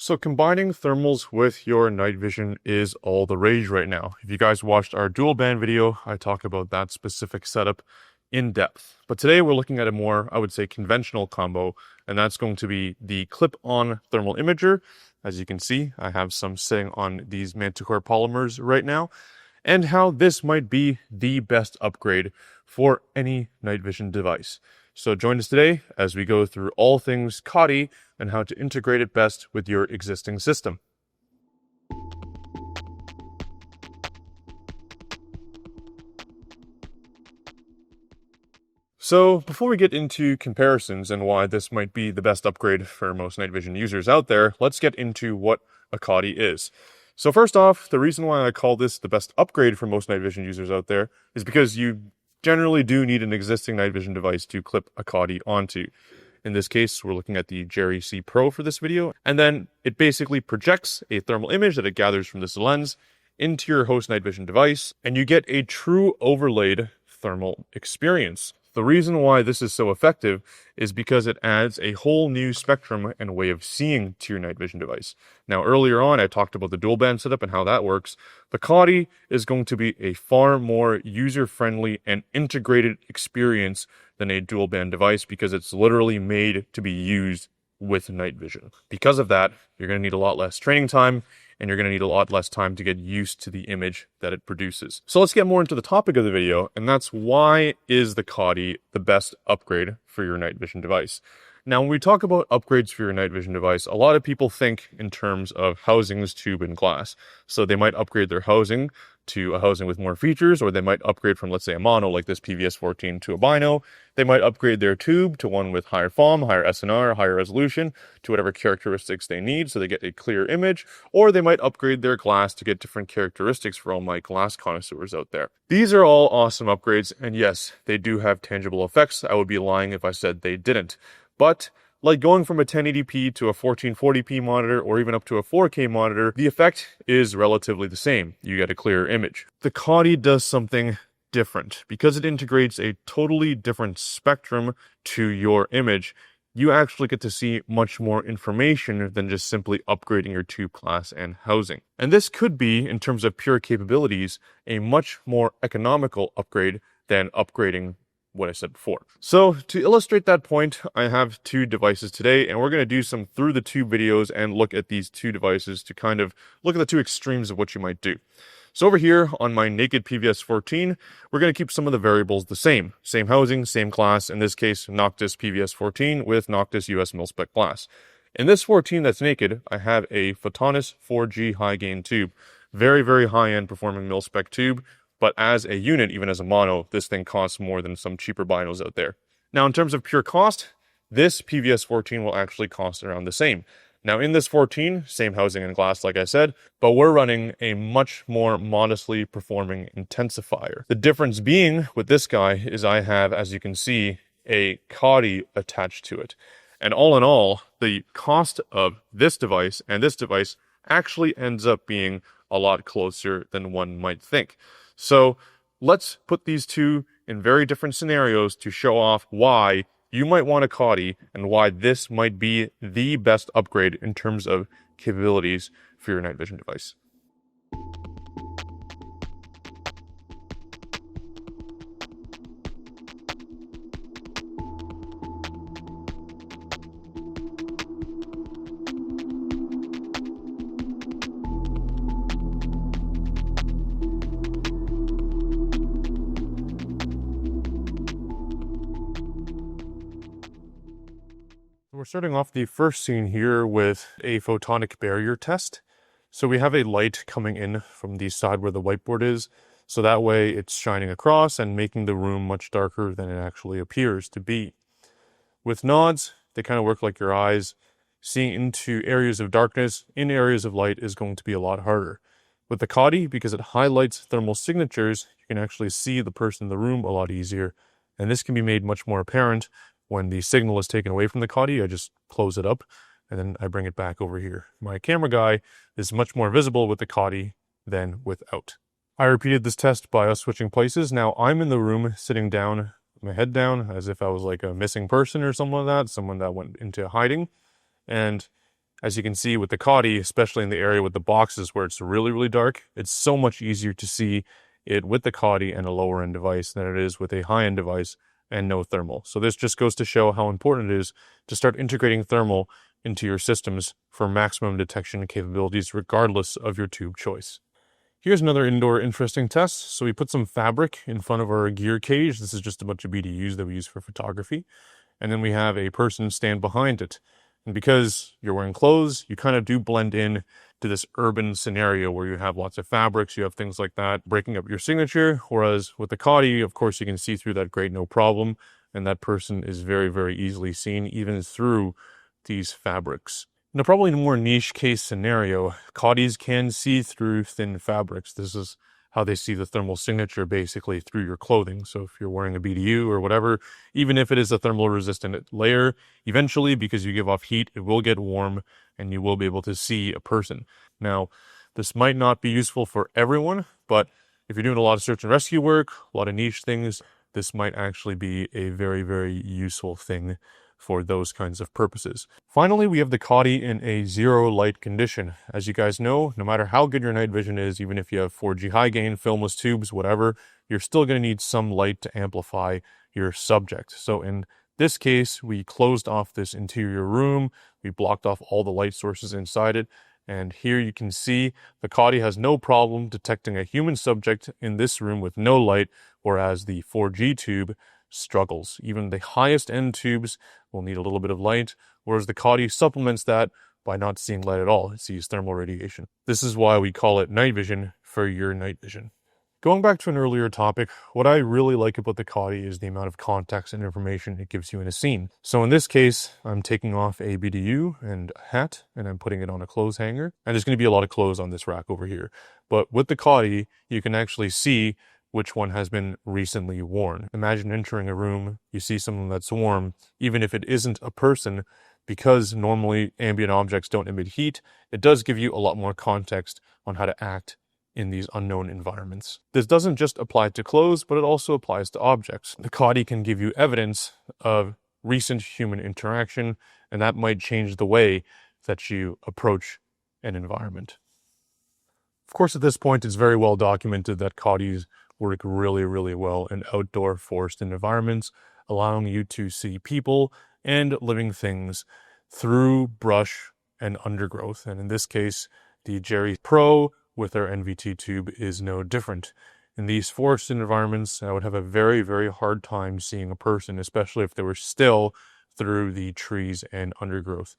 So combining thermals with your night vision is all the rage right now. If you guys watched our dual band video, I talk about that specific setup in depth. But today we're looking at a more, I would say, conventional combo, and that's going to be the clip-on thermal imager. As you can see, I have some sitting on these Manticore polymers right now, and how this might be the best upgrade for any night vision device. So join us today as we go through all things COTI and how to integrate it best with your existing system. So before we get into comparisons and why this might be the best upgrade for most night vision users out there, let's get into what a COTI is. So first off, the reason why I call this the best upgrade for most night vision users out there is because you generally do need an existing night vision device to clip a COTI onto. In this case, we're looking at the Jerry C Pro for this video, and then it basically projects a thermal image that it gathers from this lens into your host night vision device, and you get a true overlaid thermal experience. The reason why this is so effective is because it adds a whole new spectrum and way of seeing to your night vision device. Now, earlier on, I talked about the dual band setup and how that works. The COTI is going to be a far more user-friendly and integrated experience than a dual band device because it's literally made to be used with night vision. Because of that, you're going to need a lot less training time, and you're going to need a lot less time to get used to the image that it produces. So let's get more into the topic of the video, and that's why is the COTI the best upgrade for your night vision device? Now, when we talk about upgrades for your night vision device, a lot of people think in terms of housings, tube, and glass. So they might upgrade their housing to a housing with more features, or they might upgrade from, let's say, a mono like this PVS-14 to a bino. They might upgrade their tube to one with higher FOM, higher SNR, higher resolution, to whatever characteristics they need so they get a clear image, or they might upgrade their glass to get different characteristics for all my glass connoisseurs out there. These are all awesome upgrades, and yes, they do have tangible effects. I would be lying if I said they didn't. But like going from a 1080p to a 1440p monitor or even up to a 4K monitor, the effect is relatively the same. You get a clearer image. The COTI does something different. Because it integrates a totally different spectrum to your image, you actually get to see much more information than just simply upgrading your tube class and housing. And this could be, in terms of pure capabilities, a much more economical upgrade than upgrading what I said before. So to illustrate that point, I have two devices today, and we're going to do some through the tube videos and look at these two devices to kind of look at the two extremes of what you might do. So over here on my naked PVS-14, we're going to keep some of the variables the same. Same housing, same class, in this case, Noctis PVS-14 with Noctis US mil-spec glass. In this 14 that's naked, I have a Photonis 4G high gain tube. Very, very high-end performing mil-spec tube. But as a unit, even as a mono, this thing costs more than some cheaper binos out there. Now, in terms of pure cost, this PVS-14 will actually cost around the same. Now, in this 14, same housing and glass, like I said, but we're running a much more modestly performing intensifier. The difference being with this guy is I have, as you can see, a COTI attached to it. And all in all, the cost of this device and this device actually ends up being a lot closer than one might think. So let's put these two in very different scenarios to show off why you might want a COTI and why this might be the best upgrade in terms of capabilities for your night vision device. We're starting off the first scene here with a photonic barrier test. So we have a light coming in from the side where the whiteboard is. So that way it's shining across and making the room much darker than it actually appears to be. With nods, they kind of work like your eyes. Seeing into areas of darkness in areas of light is going to be a lot harder. With the COTI, because it highlights thermal signatures, you can actually see the person in the room a lot easier. And this can be made much more apparent when the signal is taken away from the COTI. I just close it up and then I bring it back over here. My camera guy is much more visible with the COTI than without. I repeated this test by us switching places. Now I'm in the room sitting down, my head down, as if I was like a missing person or someone like that, someone that went into hiding. And As you can see with the COTI, especially in the area with the boxes where it's really, really dark, it's so much easier to see it with the COTI and a lower end device than it is with a high end device and no thermal. So this just goes to show how important it is to start integrating thermal into your systems for maximum detection capabilities regardless of your tube choice. Here's another indoor interesting test. So we put some fabric in front of our gear cage. This is just a bunch of BDUs that we use for photography. And then we have a person stand behind it. And because you're wearing clothes, you kind of do blend in to this urban scenario where you have lots of fabrics, you have things like that breaking up your signature. Whereas with the COTI, of course, you can see through that grate no problem. And that person is very, very easily seen even through these fabrics. In a probably more niche case scenario, COTIs can see through thin fabrics. This is how they see the thermal signature basically through your clothing. So if you're wearing a BDU or whatever, even if it is a thermal resistant layer, eventually because you give off heat, it will get warm and you will be able to see a person. Now, this might not be useful for everyone, but if you're doing a lot of search and rescue work, a lot of niche things, this might actually be a very, very useful thing for those kinds of purposes. Finally, we have the COTI in a zero light condition. As you guys know, no matter how good your night vision is, even if you have 4G high gain, filmless tubes, whatever, you're still going to need some light to amplify your subject. So in this case, we closed off this interior room, we blocked off all the light sources inside it, and here you can see the COTI has no problem detecting a human subject in this room with no light, whereas the 4G tube struggles. Even the highest end tubes will need a little bit of light, whereas the COTI supplements that by not seeing light at all. It sees thermal radiation. This is why we call it night vision for your night vision. Going back to an earlier topic, what I really like about the COTI is the amount of context and information it gives you in a scene. So in this case, I'm taking off a BDU and a hat, and I'm putting it on a clothes hanger. And there's going to be a lot of clothes on this rack over here. But with the COTI, you can actually see which one has been recently worn. Imagine entering a room, you see something that's warm, even if it isn't a person, because normally ambient objects don't emit heat, it does give you a lot more context on how to act in these unknown environments. This doesn't just apply to clothes, but it also applies to objects. The COTI can give you evidence of recent human interaction, and that might change the way that you approach an environment. Of course, at this point, it's very well documented that COTIs work really, really well in outdoor forest environments, allowing you to see people and living things through brush and undergrowth. And in this case, the Jerry Pro with our NVT tube is no different. In these forest environments, I would have a very, very hard time seeing a person, especially if they were still through the trees and undergrowth.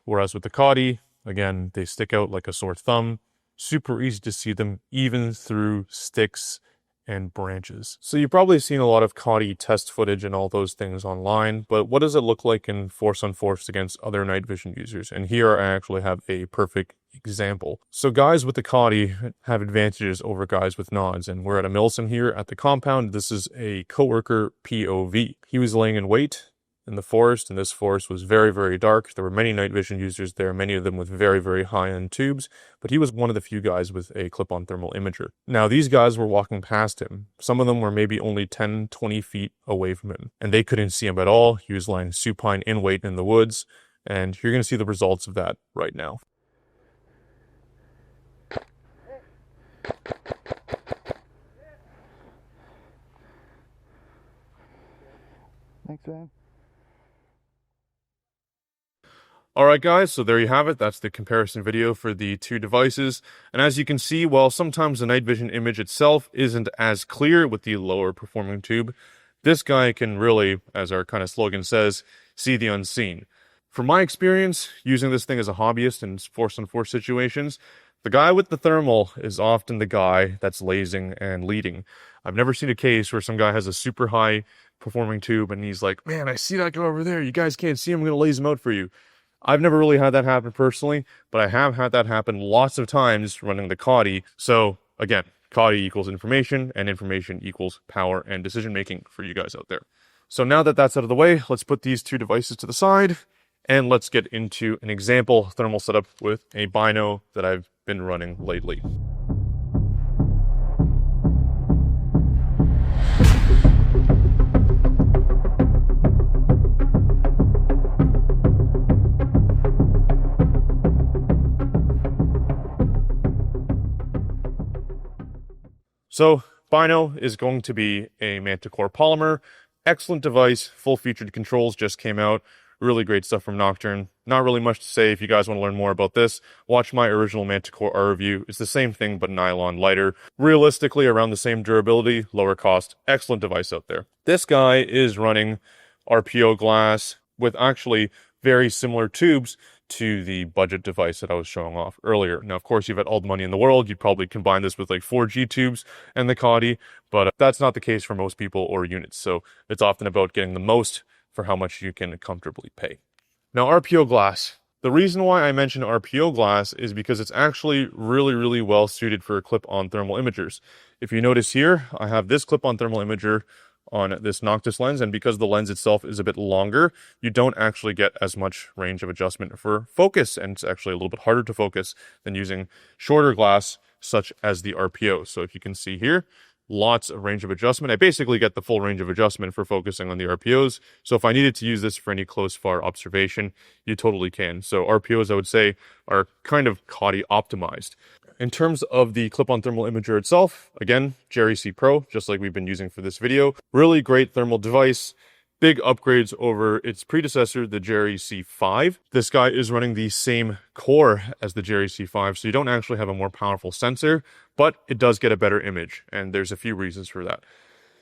Whereas with the COTI, again, they stick out like a sore thumb. Super easy to see them even through sticks and branches. So you've probably seen a lot of COTI test footage and all those things online, but what does it look like in force on force against other night vision users? And here I actually have a perfect example. So guys with the COTI have advantages over guys with nods, and we're at a Milson here at the compound. This is a coworker POV. He was laying in wait in the forest, and this forest was very, very dark. There were many night vision users there, many of them with very, very high-end tubes, but he was one of the few guys with a clip-on thermal imager. Now, these guys were walking past him. Some of them were maybe only 10, 20 feet away from him, and they couldn't see him at all. He was lying supine in wait in the woods, and you're going to see the results of that right now. Thanks, man. Alright guys, so there you have it. That's the comparison video for the two devices. And as you can see, while sometimes the night vision image itself isn't as clear with the lower performing tube, this guy can really, as our kind of slogan says, see the unseen. From my experience, using this thing as a hobbyist in force-on-force situations, the guy with the thermal is often the guy that's lasing and leading. I've never seen a case where some guy has a super high performing tube and he's like, man, I see that guy over there. You guys can't see him. I'm going to laze him out for you. I've never really had that happen personally, but I have had that happen lots of times running the COTI. So again, COTI equals information, and information equals power and decision making for you guys out there. So now that that's out of the way, let's put these two devices to the side and let's get into an example thermal setup with a bino that I've been running lately. So Bino is going to be a Manticore polymer. Excellent device, full featured controls just came out. Really great stuff from Nocturne. Not really much to say. If you guys want to learn more about this, watch my original Manticore R review. It's the same thing, but nylon lighter. Realistically, around the same durability, lower cost. Excellent device out there. This guy is running RPO glass with actually very similar tubes to the budget device that I was showing off earlier. Now, of course, you've got all the money in the world. You'd probably combine this with like 4G tubes and the COTI, but that's not the case for most people or units. So it's often about getting the most for how much you can comfortably pay. Now, RPO glass. The reason why I mention RPO glass is because it's actually really, really well suited for clip-on thermal imagers. If you notice here, I have this clip-on thermal imager on this Noctis lens, and because the lens itself is a bit longer, you don't actually get as much range of adjustment for focus, and it's actually a little bit harder to focus than using shorter glass such as the RPO. So if you can see here, lots of range of adjustment. I basically get the full range of adjustment for focusing on the RPOs. So if I needed to use this for any close far observation, you totally can. So RPOs, I would say, are kind of COTI optimized. In terms of the clip-on thermal imager itself, again, Jerry C Pro, just like we've been using for this video. Really great thermal device. Big upgrades over its predecessor, the Jerry C5. This guy is running the same core as the Jerry C5, so you don't actually have a more powerful sensor, but it does get a better image, and there's a few reasons for that.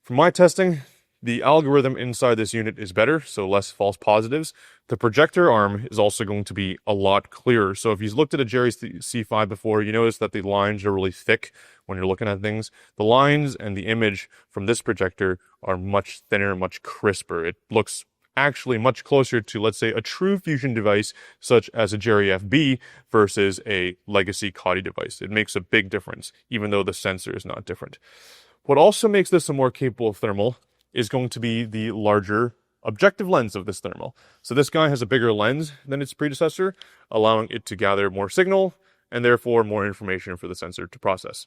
From my testing, the algorithm inside this unit is better, so less false positives. The projector arm is also going to be a lot clearer. So if you've looked at a Jerry C5 before, you notice that the lines are really thick when you're looking at things. The lines and the image from this projector are much thinner, much crisper. It looks actually much closer to, let's say, a true fusion device such as a Jerry FB versus a legacy COTI device. It makes a big difference, even though the sensor is not different. What also makes this a more capable thermal is going to be the larger objective lens of this thermal. So this guy has a bigger lens than its predecessor, allowing it to gather more signal and therefore more information for the sensor to process.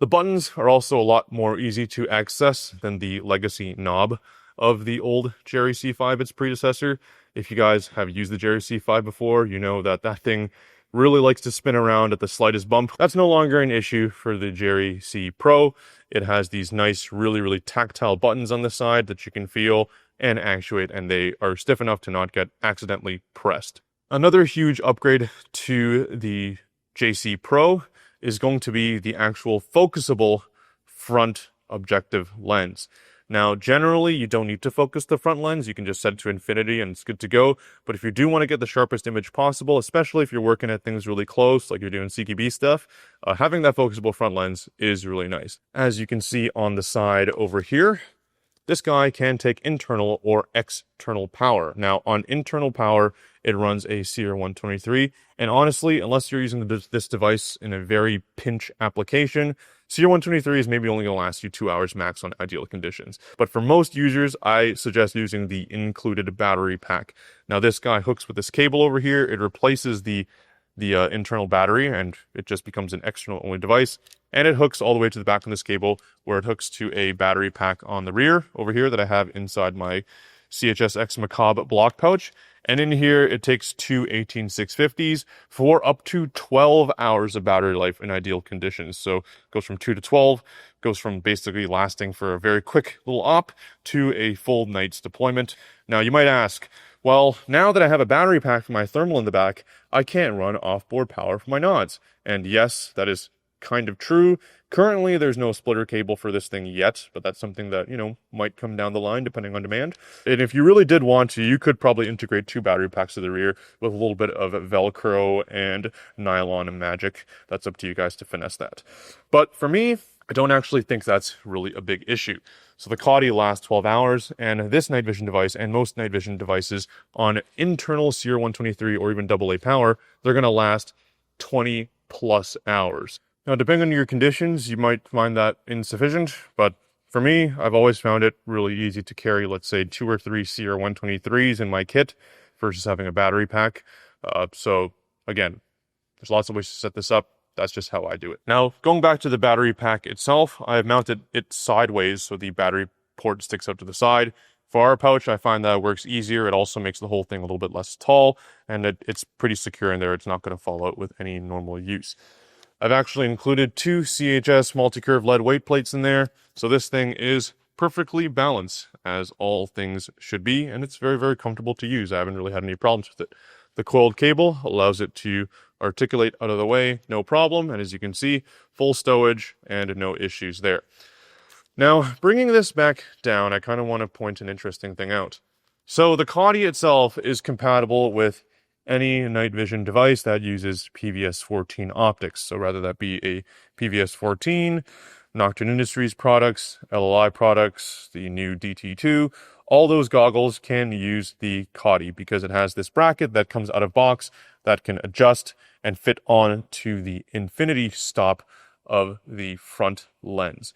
The buttons are also a lot more easy to access than the legacy knob of the old Jerry C5, its predecessor. If you guys have used the Jerry C5 before, you know that that thing really likes to spin around at the slightest bump. That's no longer an issue for the Jerry C Pro. It has these nice, really, really tactile buttons on the side that you can feel and actuate, and they are stiff enough to not get accidentally pressed. Another huge upgrade to the JC Pro is going to be the actual focusable front objective lens. Now, generally, you don't need to focus the front lens. You can just set it to infinity and it's good to go. But if you do want to get the sharpest image possible, especially if you're working at things really close, like you're doing CQB stuff, having that focusable front lens is really nice. As you can see on the side over here, this guy can take internal or external power. Now, on internal power, it runs a CR123. And honestly, unless you're using this device in a very pinch application, CR123 is maybe only going to last you 2 hours max on ideal conditions. But for most users, I suggest using the included battery pack. Now, this guy hooks with this cable over here. It replaces the internal battery, and it just becomes an external only device. And it hooks all the way to the back of this cable, where it hooks to a battery pack on the rear over here that I have inside my CHSX Macabre block pouch. And in here, it takes two 18650s for up to 12 hours of battery life in ideal conditions. So it goes from 2 to 12, goes from basically lasting for a very quick little op to a full night's deployment. Now, you might ask, well, now that I have a battery pack for my thermal in the back, I can't run off-board power for my nods. And yes, that is kind of true. Currently, there's no splitter cable for this thing yet, but that's something that, might come down the line depending on demand. And if you really did want to, you could probably integrate two battery packs to the rear with a little bit of Velcro and nylon and magic. That's up to you guys to finesse that. But for me, I don't actually think that's really a big issue. So the COTI lasts 12 hours, and this night vision device and most night vision devices on internal CR123 or even AA power, they're going to last 20 plus hours. Now, depending on your conditions, you might find that insufficient, but for me, I've always found it really easy to carry, let's say, 2 or 3 CR123s in my kit versus having a battery pack. So again, there's lots of ways to set this up. That's just how I do it. Now, going back to the battery pack itself, I've mounted it sideways so the battery port sticks out to the side. For our pouch, I find that it works easier. It also makes the whole thing a little bit less tall, and it's pretty secure in there. It's not going to fall out with any normal use. I've actually included 2 CHS multi-curve lead weight plates in there, so this thing is perfectly balanced, as all things should be, and it's very, very comfortable to use. I haven't really had any problems with it. The coiled cable allows it to articulate out of the way, no problem, and as you can see, full stowage and no issues there. Now, bringing this back down, I kind of want to point an interesting thing out. So the COTI itself is compatible with any night vision device that uses PVS-14 optics. So whether that be a PVS-14, Nocturne Industries products, LLI products, the new DT2, all those goggles can use the COTI because it has this bracket that comes out of box that can adjust and fit on to the infinity stop of the front lens.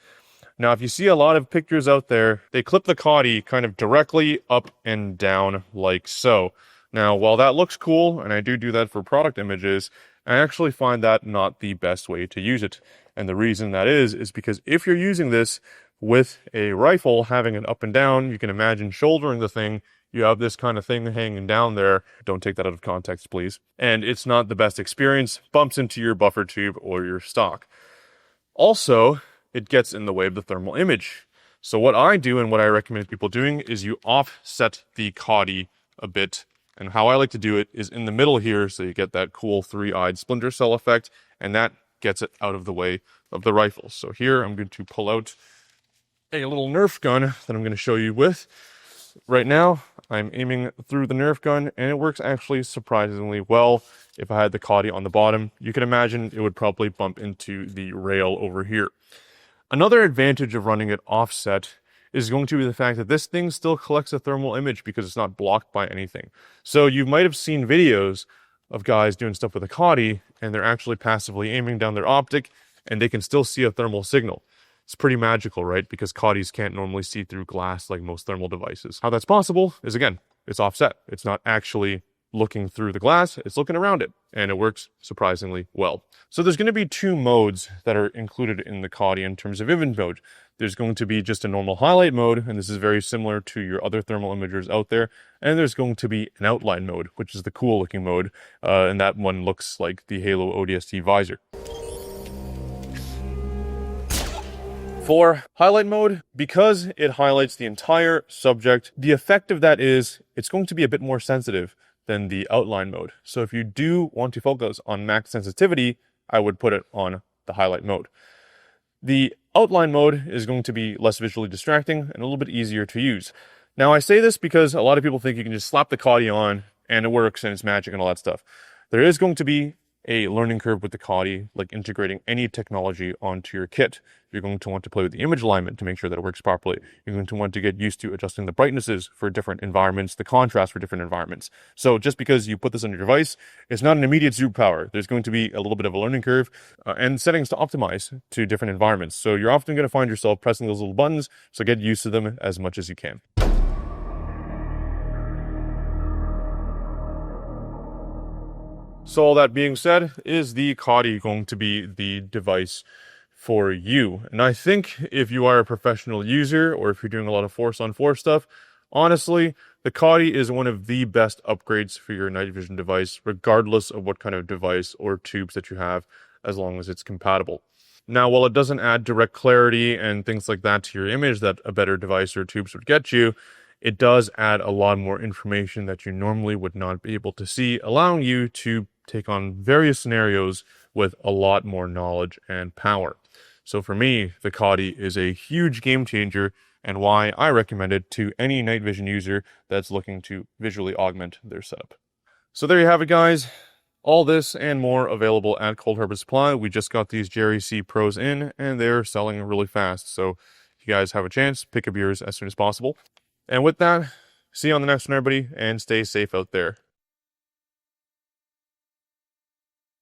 Now, if you see a lot of pictures out there, they clip the COTI kind of directly up and down like so. Now, while that looks cool, and I do that for product images, I actually find that not the best way to use it. And the reason that is because if you're using this with a rifle, having it up and down, you can imagine shouldering the thing. You have this kind of thing hanging down there. Don't take that out of context, please. And it's not the best experience. Bumps into your buffer tube or your stock. Also, it gets in the way of the thermal image. So what I do and what I recommend people doing is you offset the COTI a bit. And how I like to do it is in the middle here, so you get that cool three-eyed splinter cell effect, and that gets it out of the way of the rifle. So here I'm going to pull out a little Nerf gun that I'm going to show you with. Right now, I'm aiming through the Nerf gun, and it works actually surprisingly well. If I had the COTI on the bottom, you can imagine it would probably bump into the rail over here. Another advantage of running it offset is going to be the fact that this thing still collects a thermal image because it's not blocked by anything. So you might have seen videos of guys doing stuff with a COTI, and they're actually passively aiming down their optic, and they can still see a thermal signal. It's pretty magical, right? Because COTIs can't normally see through glass like most thermal devices. How that's possible is, again, it's offset. It's not actually looking through the glass, it's looking around it, and it works surprisingly well. So there's going to be 2 modes that are included in the COTI in terms of image mode. There's going to be just a normal highlight mode, and this is very similar to your other thermal imagers out there, and there's going to be an outline mode, which is the cool looking mode, and that one looks like the Halo ODST visor. For highlight mode, because it highlights the entire subject, the effect of that is it's going to be a bit more sensitive than the outline mode. So if you do want to focus on max sensitivity, I would put it on the highlight mode. The outline mode is going to be less visually distracting and a little bit easier to use. Now I say this because a lot of people think you can just slap the COTI on and it works and it's magic and all that stuff. There is going to be a learning curve with the COTI, like integrating any technology onto your kit. You're going to want to play with the image alignment to make sure that it works properly. You're going to want to get used to adjusting the brightnesses for different environments, the contrast for different environments. So just because you put this on your device, it's not an immediate superpower. There's going to be a little bit of a learning curve and settings to optimize to different environments. So you're often going to find yourself pressing those little buttons, so get used to them as much as you can. So all that being said, is the COTI going to be the device for you? And I think if you are a professional user or if you're doing a lot of force-on-force stuff, honestly, the COTI is one of the best upgrades for your night vision device, regardless of what kind of device or tubes that you have, as long as it's compatible. Now, while it doesn't add direct clarity and things like that to your image that a better device or tubes would get you, it does add a lot more information that you normally would not be able to see, allowing you to take on various scenarios with a lot more knowledge and power. So for me, the COTI is a huge game changer and why I recommend it to any night vision user that's looking to visually augment their setup. So there you have it, guys. All this and more available at Cold Harbor Supply. We just got these Jerry C Pros in and they're selling really fast. So if you guys have a chance, pick up yours as soon as possible. And with that, see you on the next one, everybody, and stay safe out there.